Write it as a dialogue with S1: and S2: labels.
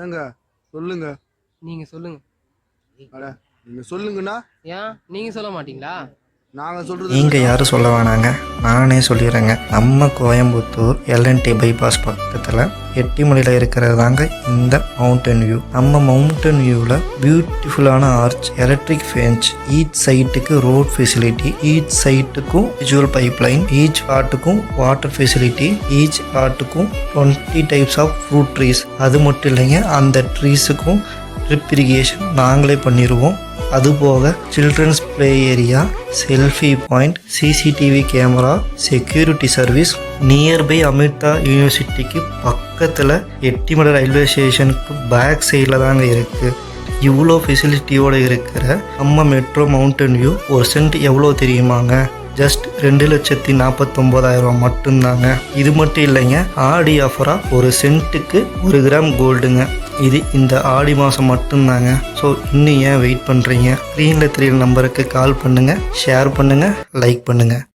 S1: ஏங்க சொல்லுங்க.
S2: நீங்க சொல்லுங்க.
S1: அட நீங்க சொல்லுங்கண்ணா.
S2: ஏன் நீங்க சொல்ல மாட்டீங்களா?
S1: நாங்க சொல்றது
S3: நீங்கள்
S1: இல்லைண்ணா.
S3: யாரும் சொல்ல வேணாங்க, நானே சொல்லிடுறேங்க. நம்ம கோயம்புத்தூர் எல்என்டி பைபாஸ் பக்கத்தில் எட்டிமலையில் இருக்கிறது தாங்க இந்த மவுண்டன் வியூ. நம்ம மவுண்டன் வியூவில் பியூட்டிஃபுல்லான ஆர்ச், எலக்ட்ரிக் ஃபென்ச், ஈச் சைட்டுக்கு ரோட் ஃபெசிலிட்டி, ஈச் சைட்டுக்கும் விஜுவல் பைப்லைன், ஈச் பாட்டுக்கும் வாட்டர் ஃபெசிலிட்டி, ஈச் பாட்டுக்கும் 20 டைப்ஸ் ஆஃப் ஃப்ரூட் ட்ரீஸ். அது மட்டும் இல்லைங்க, அந்த ட்ரீஸுக்கும் ட்ரிப் இரிகேஷன் நாங்களே பண்ணிடுவோம். அதுபோக children's play area, selfie point, CCTV camera, security service. Nearby Amrita யூனிவர்சிட்டிக்கு பக்கத்தில் எட்டிமலை ரயில்வே ஸ்டேஷனுக்கு பேக் சைடில் தாங்க இருக்குது. இவ்வளோ ஃபெசிலிட்டியோடு இருக்கிற நம்ம மெட்ரோ மவுண்டன் வியூ ஒரு சென்ட் எவ்வளோ தெரியுமாங்க? ஜஸ்ட் 2,49,000 மட்டும்தாங்க. இது மட்டும் இல்லைங்க, ஆடி ஆஃபராக ஒரு சென்ட்டுக்கு 1 கிராம் கோல்டுங்க. இது இந்த ஆடி மாதம் மட்டும்தாங்க. ஸோ இன்னும் ஏன் வெயிட் பண்ணுறீங்க? ஸ்க்ரீனில் 3 நம்பருக்கு கால் பண்ணுங்கள், ஷேர் பண்ணுங்கள், லைக் பண்ணுங்கள்.